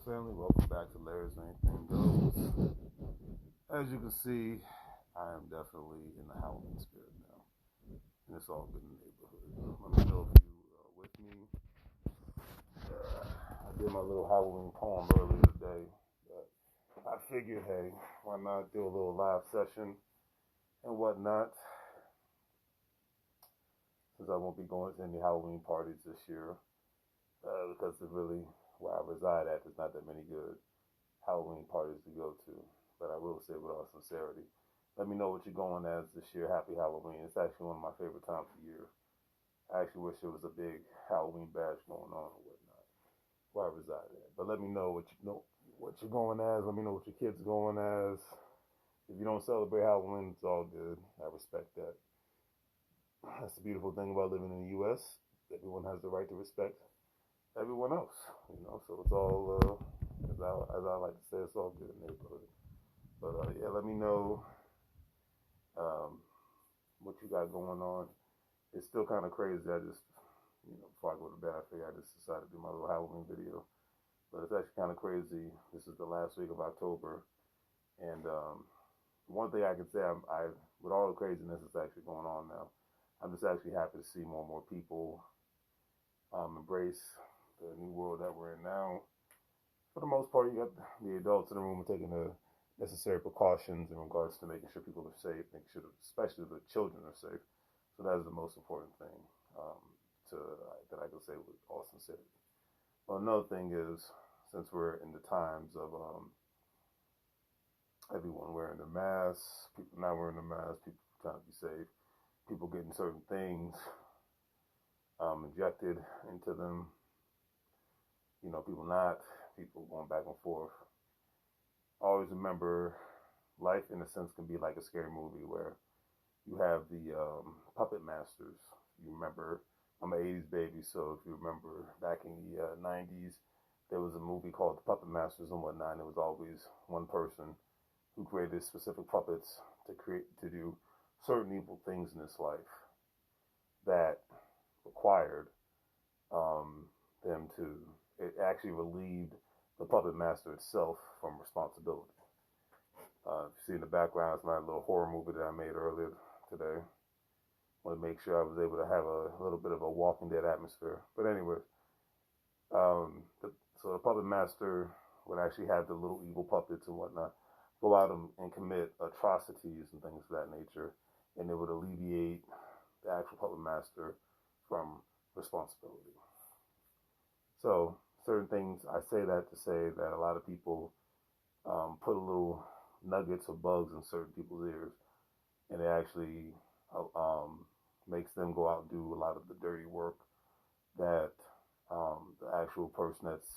family? Welcome back to Larry's Anything Goes. As you can see, I am definitely in the Halloween spirit now, and it's all good in the neighborhood. Let me know if you are with me. I did my little Halloween poem earlier today, but I figured, hey, why not do a little live session and whatnot, since I won't be going to any Halloween parties this year, because it's really where I reside at, there's not that many good Halloween parties to go to. But I will say with all sincerity, let me know what you're going as this year. Happy Halloween. It's actually one of my favorite times of year. I actually wish there was a big Halloween bash going on or whatnot where I reside at. But let me know what you're going as. Let me know what your kids are going as. If you don't celebrate Halloween, it's all good. I respect that. That's the beautiful thing about living in the U.S. Everyone has the right to respect everyone else, so it's all, as I like to say, it's all good in the neighborhood. But yeah, let me know what you got going on. It's still kind of crazy. I just, before I go to bed, I just decided to do my little Halloween video. But it's actually kind of crazy. This is the last week of October, and one thing I can say, I with all the craziness that's actually going on now, I'm just actually happy to see more and more people embrace the new world that we're in now. For the most part, you got the adults in the room taking the necessary precautions in regards to making sure people are safe, making sure, especially the children are safe. So that is the most important thing that I can say with all sincerity. Well, another thing is, since we're in the times of everyone wearing their masks, people not wearing their masks, people trying to be safe, people getting certain things injected into them, people not, people going back and forth. Always remember, life in a sense can be like a scary movie where you have the puppet masters. You remember, I'm an 80s baby, so if you remember back in the 90s, there was a movie called The Puppet Masters and whatnot, and it was always one person who created specific puppets to do certain evil things in this life that required them to, it actually relieved the puppet master itself from responsibility. If you see in the background, it's my little horror movie that I made earlier today. I want to make sure I was able to have a little bit of a Walking Dead atmosphere. But anyways, so the puppet master would actually have the little evil puppets and whatnot go out and commit atrocities and things of that nature, and it would alleviate the actual puppet master from responsibility. So certain things, I say that to say that a lot of people put a little nuggets or bugs in certain people's ears, and it actually makes them go out and do a lot of the dirty work that the actual person that's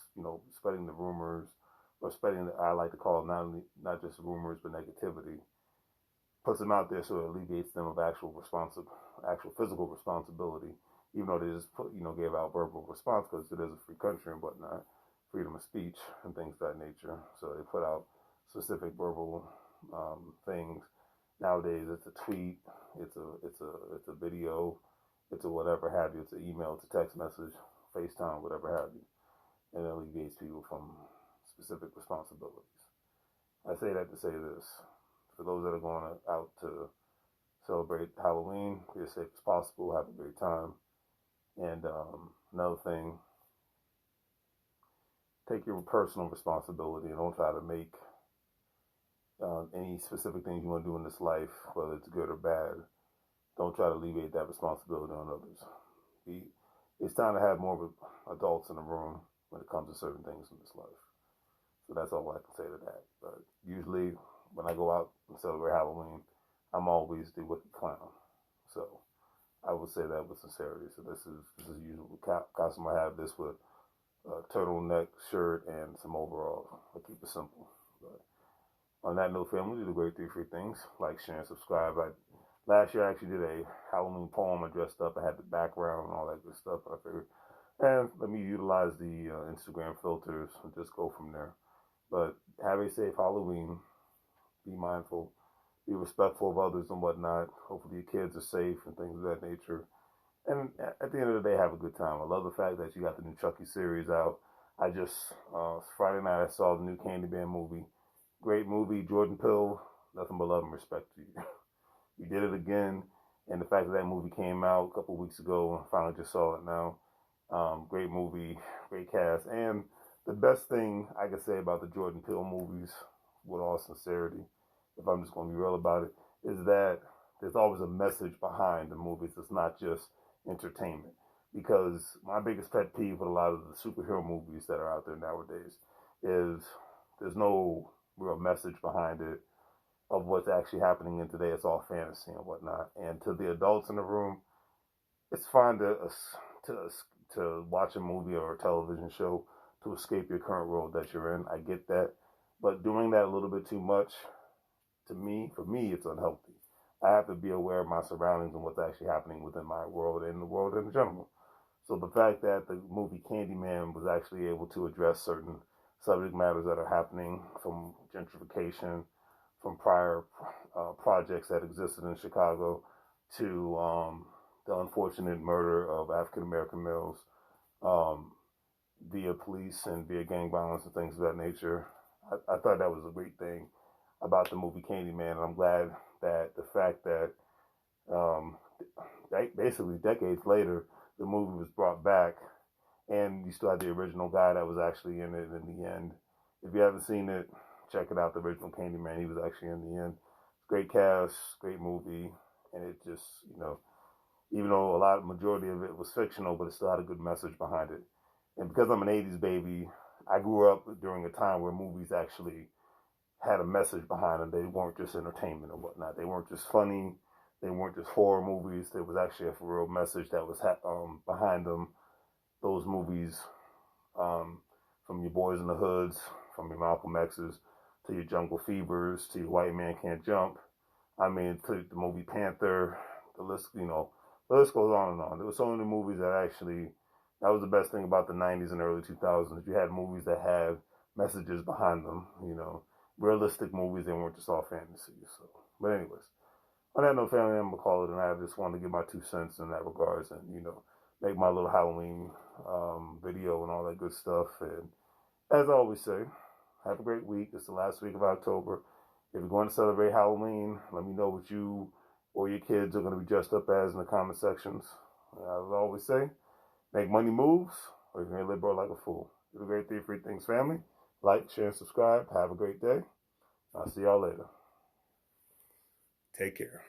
spreading the rumors or spreading, I like to call it not just rumors but negativity, puts them out there so it alleviates them of actual physical responsibility, even though they just gave out verbal response because it is a free country and whatnot, freedom of speech and things of that nature. So they put out specific verbal things. Nowadays, it's a tweet, it's a video, it's a whatever have you, it's an email, it's a text message, FaceTime, whatever have you, and it alleviates people from specific responsibilities. I say that to say this: for those that are going out to celebrate Halloween, be as safe as possible, have a great time. And another thing, take your personal responsibility and don't try to make any specific things you want to do in this life, whether it's good or bad. Don't try to alleviate that responsibility on others. It's time to have more adults in the room when it comes to certain things in this life. So that's all I can say to that. But usually when I go out and celebrate Halloween, I'm always the wicked clown. So I would say that with sincerity. So this is usual costume. I have this with a turtleneck shirt and some overalls. I keep it simple. But on that note, family, do the great 3 free things: like, share, and subscribe. Last year I actually did a Halloween poem. I dressed up. I had the background and all that good stuff. I figured, and let me utilize the Instagram filters and just go from there. But have a safe Halloween. Be mindful. Be respectful of others and whatnot. Hopefully your kids are safe and things of that nature. And at the end of the day, have a good time. I love the fact that you got the new Chucky series out. I just, Friday night, I saw the new Candyman movie. Great movie. Jordan Peele, nothing but love and respect to you. You did it again. And the fact that that movie came out a couple weeks ago, I finally just saw it now. Great movie, great cast. And the best thing I can say about the Jordan Peele movies, with all sincerity, if I'm just going to be real about it, is that there's always a message behind the movies. It's not just entertainment. Because my biggest pet peeve with a lot of the superhero movies that are out there nowadays is there's no real message behind it of what's actually happening in today. It's all fantasy and whatnot. And to the adults in the room, it's fine to to watch a movie or a television show to escape your current world that you're in. I get that, but doing that a little bit too much, for me, it's unhealthy. I have to be aware of my surroundings and what's actually happening within my world and the world in general. So the fact that the movie Candyman was actually able to address certain subject matters that are happening, from gentrification, from prior projects that existed in Chicago, to the unfortunate murder of African American males um, via police and via gang violence and things of that nature. I thought that was a great thing about the movie Candyman, and I'm glad that the fact that um, basically decades later, the movie was brought back, and you still had the original guy that was actually in it in the end. If you haven't seen it, check it out. The original Candyman, he was actually in the end. Great cast, great movie, and it just, even though majority of it was fictional, but it still had a good message behind it. And because I'm an 80s baby, I grew up during a time where movies actually had a message behind them. They weren't just entertainment or whatnot. They weren't just funny. They weren't just horror movies. There was actually a real message that was behind them. Those movies, from your Boys in the Hoods, from your Malcolm X's, to your Jungle Fevers, to your White Man Can't Jump. I mean, to the movie Panther, the list goes on and on. There were so many movies that was the best thing about the 90s and early 2000s. You had movies that had messages behind them, realistic movies. They weren't just all fantasy. So, but anyways, on that note, family, I'm going to call it, and I just wanted to give my 2 cents in that regards, and, make my little Halloween video and all that good stuff. And as I always say, have a great week. It's the last week of October. If you're going to celebrate Halloween, let me know what you or your kids are going to be dressed up as in the comment sections. As I always say, make money moves, or you're going to live bro like a fool. Do a great 3 free things, family. Like, share, and subscribe. Have a great day. I'll see y'all later. Take care.